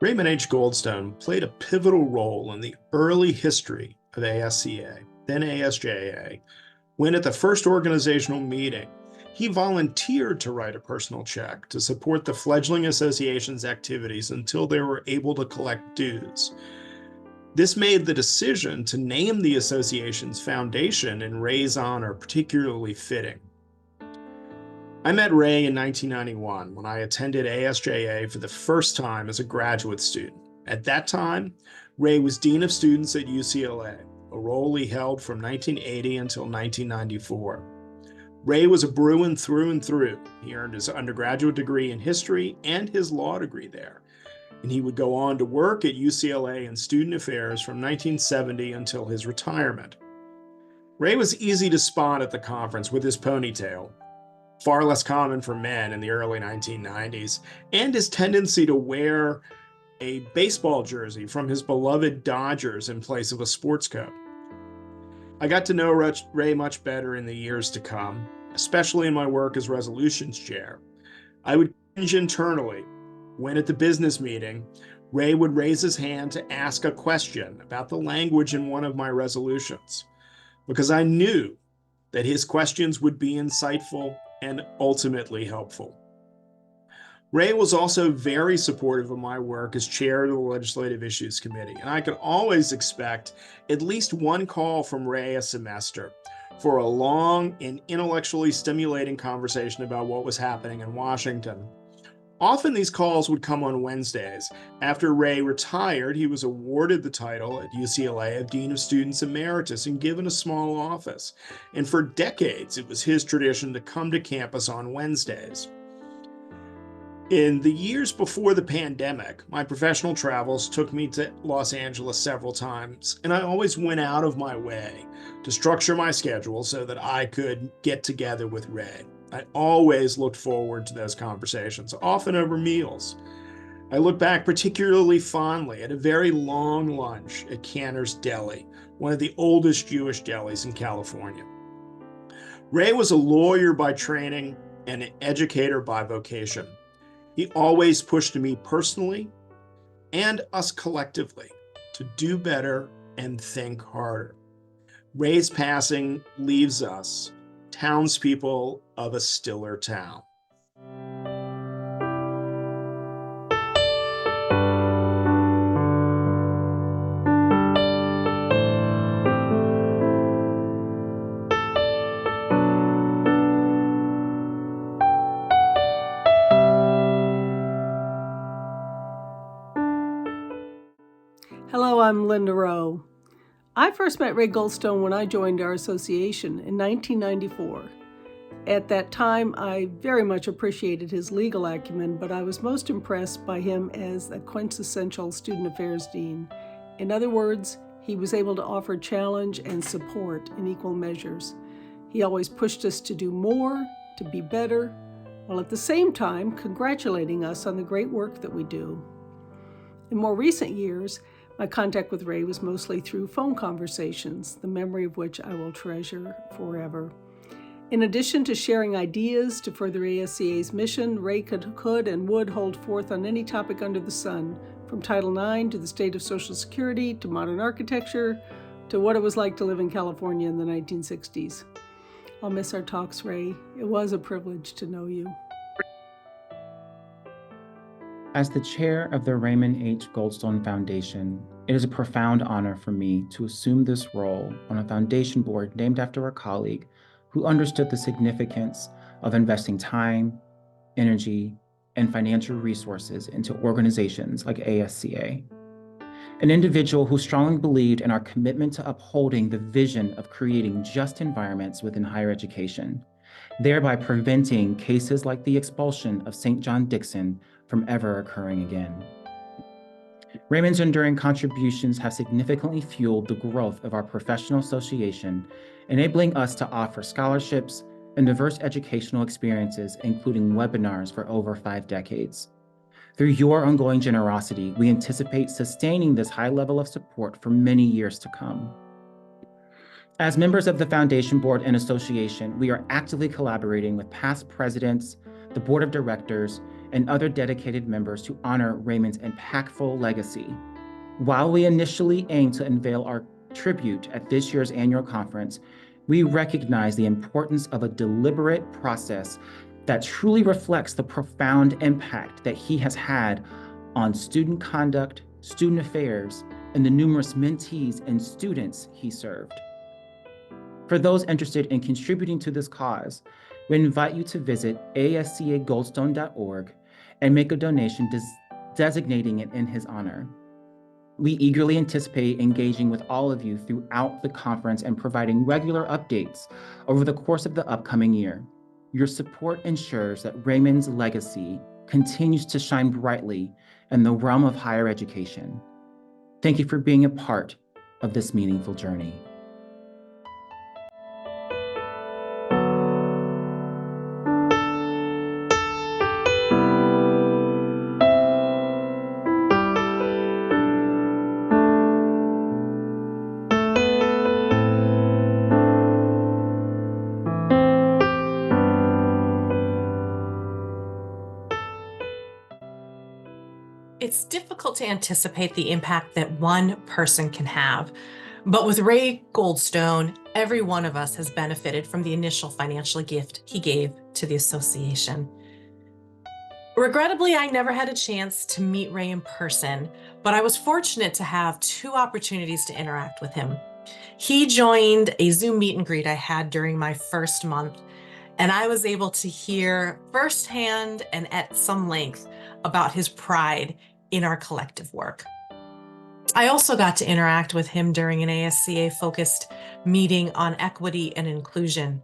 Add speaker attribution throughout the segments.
Speaker 1: Raymond H. Goldstone played a pivotal role in the early history of ASCA, then ASJA, when at the first organizational meeting, he volunteered to write a personal check to support the fledgling association's activities until they were able to collect dues. This made the decision to name the association's foundation in Ray's honor particularly fitting. I met Ray in 1991 when I attended ASJA for the first time as a graduate student. At that time, Ray was Dean of Students at UCLA, a role he held from 1980 until 1994. Ray was a Bruin through and through. He earned his undergraduate degree in history and his law degree there, and he would go on to work at UCLA in student affairs from 1970 until his retirement. Ray was easy to spot at the conference with his ponytail, far less common for men in the early 1990s, and his tendency to wear a baseball jersey from his beloved Dodgers in place of a sports coat. I got to know Ray much better in the years to come, especially in my work as resolutions chair. I would cringe internally when at the business meeting, Ray would raise his hand to ask a question about the language in one of my resolutions, because I knew that his questions would be insightful and ultimately helpful. Ray was also very supportive of my work as chair of the Legislative Issues Committee, and I could always expect at least one call from Ray a semester for a long and intellectually stimulating conversation about what was happening in Washington. Often these calls would come on Wednesdays. After Ray retired, he was awarded the title at UCLA of Dean of Students Emeritus and given a small office. And for decades, it was his tradition to come to campus on Wednesdays. In the years before the pandemic, my professional travels took me to Los Angeles several times, and I always went out of my way to structure my schedule so that I could get together with Ray. I always looked forward to those conversations, often over meals. I look back particularly fondly at a very long lunch at Cantor's Deli, one of the oldest Jewish delis in California. Ray was a lawyer by training and an educator by vocation. He always pushed me personally and us collectively to do better and think harder. Ray's passing leaves us townspeople of a stiller town.
Speaker 2: Hello, I'm Linda Rowe. I first met Ray Goldstone when I joined our association in 1994. At that time, I very much appreciated his legal acumen, but I was most impressed by him as a quintessential student affairs dean. In other words, he was able to offer challenge and support in equal measures. He always pushed us to do more, to be better, while at the same time congratulating us on the great work that we do. In more recent years, my contact with Ray was mostly through phone conversations, the memory of which I will treasure forever. In addition to sharing ideas to further ASCA's mission, Ray could and would hold forth on any topic under the sun, from Title IX to the state of Social Security to modern architecture to what it was like to live in California in the 1960s. I'll miss our talks, Ray. It was a privilege to know you.
Speaker 3: As the chair of the Raymond H. Goldstone Foundation, it is a profound honor for me to assume this role on a foundation board named after a colleague who understood the significance of investing time, energy, and financial resources into organizations like ASCA. An individual who strongly believed in our commitment to upholding the vision of creating just environments within higher education, thereby preventing cases like the expulsion of St. John Dixon from ever occurring again. Raymond's enduring contributions have significantly fueled the growth of our professional association, enabling us to offer scholarships and diverse educational experiences, including webinars for over 5 decades. Through your ongoing generosity, we anticipate sustaining this high level of support for many years to come. As members of the Foundation Board and Association, we are actively collaborating with past presidents, the Board of Directors, and other dedicated members to honor Raymond's impactful legacy. While we initially aim to unveil our tribute at this year's annual conference, we recognize the importance of a deliberate process that truly reflects the profound impact that he has had on student conduct, student affairs, and the numerous mentees and students he served. For those interested in contributing to this cause, we invite you to visit ascagoldstone.org and make a donation designating it in his honor. We eagerly anticipate engaging with all of you throughout the conference and providing regular updates over the course of the upcoming year. Your support ensures that Raymond's legacy continues to shine brightly in the realm of higher education. Thank you for being a part of this meaningful journey.
Speaker 4: It's difficult to anticipate the impact that one person can have, but with Ray Goldstone, every one of us has benefited from the initial financial gift he gave to the association. Regrettably, I never had a chance to meet Ray in person, but I was fortunate to have 2 opportunities to interact with him. He joined a Zoom meet and greet I had during my first month, and I was able to hear firsthand and at some length about his pride in our collective work. I also got to interact with him during an ASCA-focused meeting on equity and inclusion.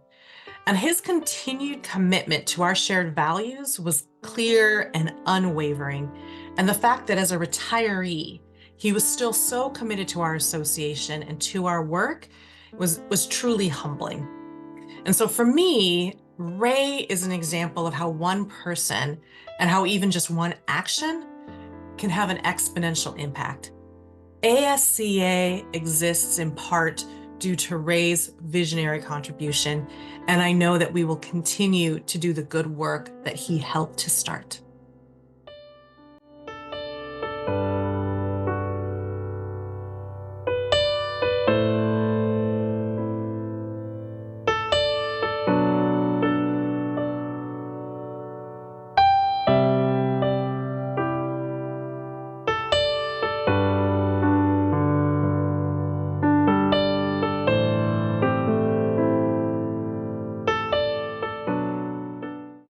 Speaker 4: And his continued commitment to our shared values was clear and unwavering. And the fact that as a retiree, he was still so committed to our association and to our work was truly humbling. And so for me, Ray is an example of how one person and how even just one action can have an exponential impact. ASCA exists in part due to Ray's visionary contribution, and I know that we will continue to do the good work that he helped to start.